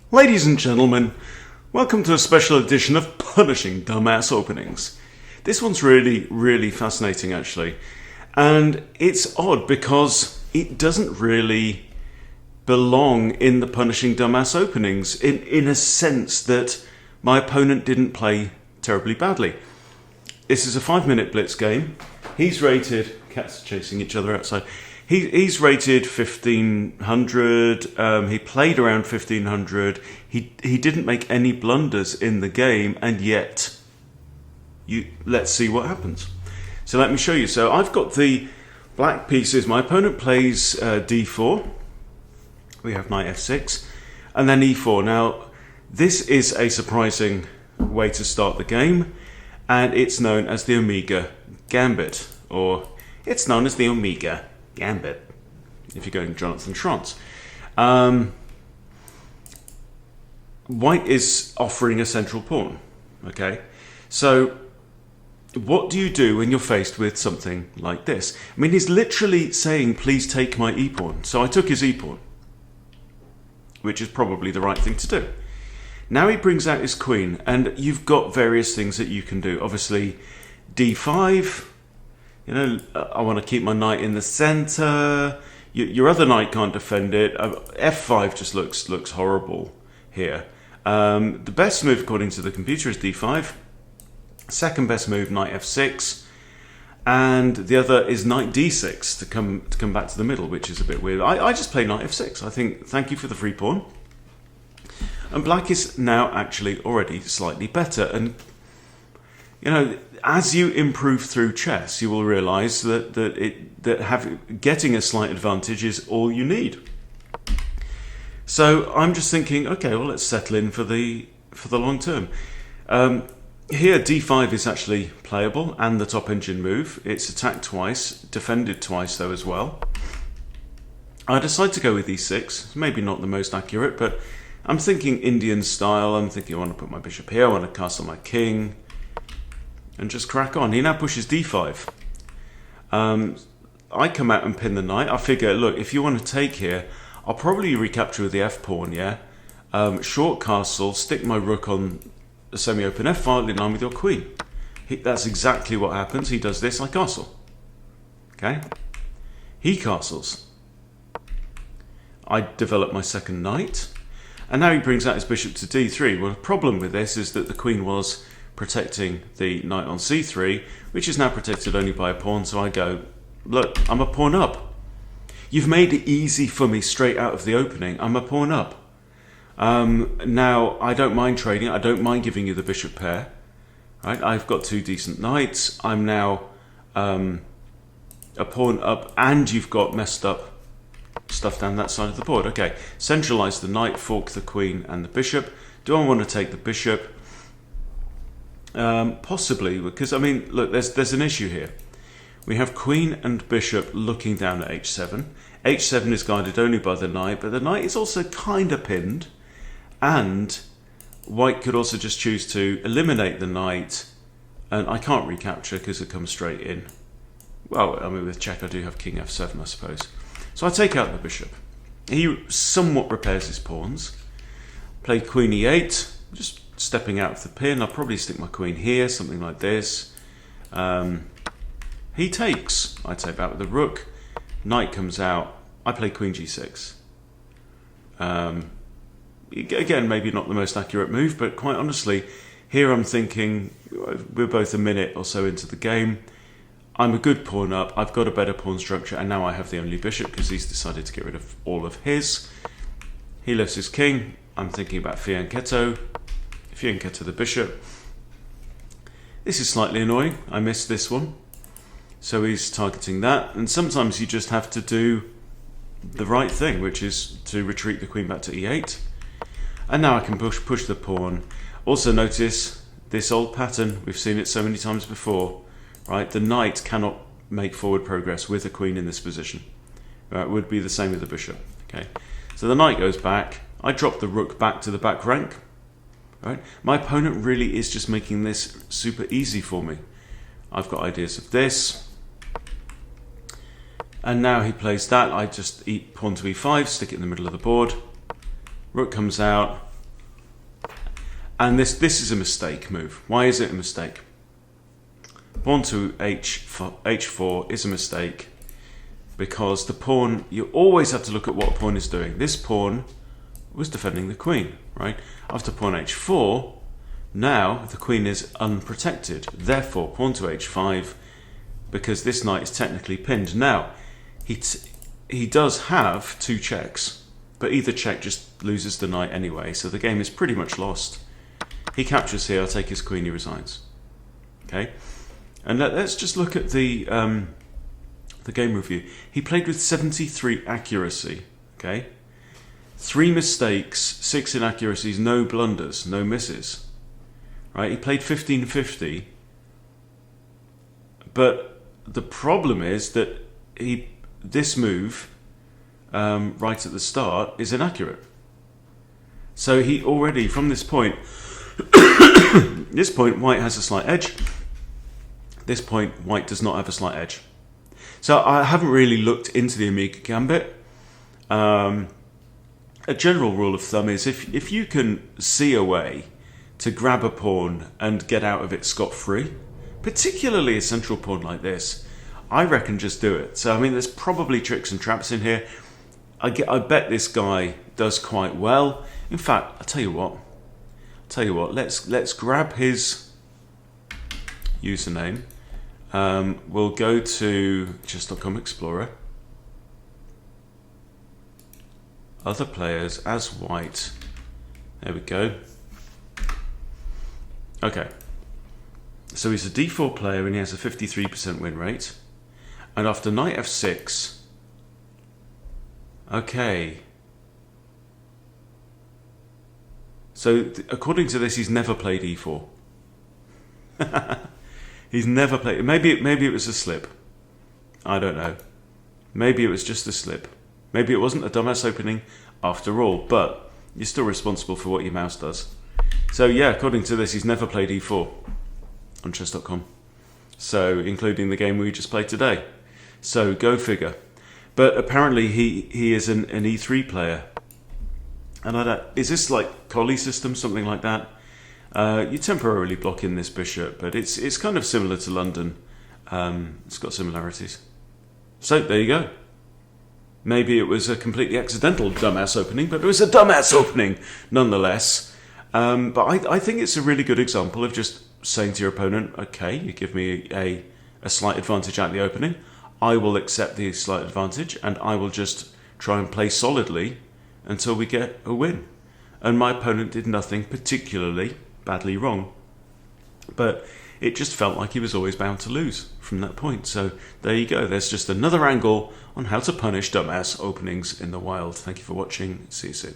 Ladies and gentlemen, welcome to a special edition of Punishing Dumbass Openings. This one's really fascinating actually, and it's odd because it doesn't really belong in the Punishing Dumbass Openings in a sense that my opponent didn't play terribly badly. This is a 5-minute blitz game. He's rated, cats chasing each other outside. He's rated 1500. He played around 1500. He didn't make any blunders in the game, and yet, let's see what happens. So let me show you. So I've got the black pieces. My opponent plays d4. We have knight f6, and then e4. Now, this is a surprising way to start the game, and it's known as the Omega Gambit, or it's known as the Omega Gambit, if you're going Jonathan Trance. White is offering a central pawn. Okay, so what do you do when you're faced with something like this? I mean, he's literally saying, please take my e-pawn. So I took his e-pawn, which is probably the right thing to do. Now he brings out his queen, and you've got various things that you can do. Obviously, d5. You know, I want to keep my knight in the center. Your other knight can't defend it. f5 just looks horrible here. The best move, according to the computer, is d5. Second best move, knight f6. And the other is knight d6 to come back to the middle, which is a bit weird. I just play knight f6. I think, thank you for the free pawn. And black is now actually already slightly better. And, you know, as you improve through chess, you will realise that getting a slight advantage is all you need. So I'm just thinking, okay, well, let's settle in for the long term. Here, d5 is actually playable and the top engine move. It's attacked twice, defended twice though as well. I decide to go with e6. Maybe not the most accurate, but I'm thinking Indian style. I'm thinking I want to put my bishop here. I want to castle my king. And just crack on. He now pushes d5. I come out and pin the knight. I figure, look, if you want to take here, I'll probably recapture with the f-pawn, yeah? Short castle, stick my rook on the semi-open f-file in line with your queen. That's exactly what happens. He does this, I castle. Okay? He castles. I develop my second knight. And now he brings out his bishop to d3. Well, the problem with this is that the queen was protecting the knight on c3, which is now protected only by a pawn, so I go, look, I'm a pawn up. You've made it easy for me straight out of the opening. I'm a pawn up. Now, I don't mind trading. I don't mind giving you the bishop pair. Right? I've got two decent knights. I'm now a pawn up, and you've got messed up stuff down that side of the board. Okay, centralize the knight, fork the queen and the bishop. Do I want to take the bishop? Possibly, because, I mean, look, there's an issue here. We have queen and bishop looking down at h7. h7 is guarded only by the knight, but the knight is also kind of pinned, and white could also just choose to eliminate the knight, and I can't recapture because it comes straight in. Well, I mean, with check I do have king f7, I suppose. So I take out the bishop. He somewhat repairs his pawns. Play queen e8, just stepping out of the pin. I'll probably stick my queen here, something like this. He takes. I take out with the rook. Knight comes out. I play queen g6. Again, maybe not the most accurate move, but quite honestly, here I'm thinking, we're both a minute or so into the game. I'm a good pawn up. I've got a better pawn structure, and now I have the only bishop because he's decided to get rid of all of his. He lifts his king. I'm thinking about fianchetto. Fianchetto the bishop. This is slightly annoying. I missed this one. So he's targeting that. And sometimes you just have to do the right thing, which is to retreat the queen back to e8. And now I can push the pawn. Also notice this old pattern. We've seen it so many times before. Right? The knight cannot make forward progress with a queen in this position. Right? It would be the same with the bishop. Okay. So the knight goes back. I drop the rook back to the back rank. Right? My opponent really is just making this super easy for me. I've got ideas of this. And now he plays that. I just eat pawn to e5, stick it in the middle of the board. Rook comes out. And this is a mistake move. Why is it a mistake? Pawn to h4 is a mistake because the pawn, you always have to look at what a pawn is doing. This pawn was defending the queen, right? After pawn h4, now the queen is unprotected. Therefore, pawn to h5, because this knight is technically pinned. Now, he does have 2 checks, but either check just loses the knight anyway, so the game is pretty much lost. He captures here, I'll take his queen, he resigns. Okay, and let's just look at the game review. He played with 73 accuracy, okay? 3 mistakes, 6 inaccuracies, no blunders, no misses. Right? He played 15-50, but the problem is that this move right at the start is inaccurate. So he already, from this point, white has a slight edge. This point, white does not have a slight edge. So I haven't really looked into the Amiga Gambit. A general rule of thumb is if you can see a way to grab a pawn and get out of it scot-free, particularly a central pawn like this, I reckon just do it. So I mean, there's probably tricks and traps in here. I bet this guy does quite well. In fact, I'll tell you what. Let's grab his username. We'll go to chess.com Explorer. Other players as white. There we go. Okay. So he's a d4 player and he has a 53% win rate. And after knight f6, okay. So according to this, he's never played e4. He's never played. Maybe it was a slip. I don't know. Maybe it was just a slip. Maybe it wasn't a dumbass opening after all. But you're still responsible for what your mouse does. So yeah, according to this, he's never played e4 on chess.com. So including the game we just played today. So go figure. But apparently he is an e3 player. And I don't, is this like Collie system, something like that? You temporarily block in this bishop, but it's kind of similar to London. It's got similarities. So there you go. Maybe it was a completely accidental dumbass opening, but it was a dumbass opening nonetheless. But I think it's a really good example of just saying to your opponent, okay, you give me a slight advantage at the opening. I will accept the slight advantage and I will just try and play solidly until we get a win. And my opponent did nothing particularly badly wrong. But it just felt like he was always bound to lose from that point. So there you go. There's just another angle on how to punish dumbass openings in the wild. Thank you for watching. See you soon.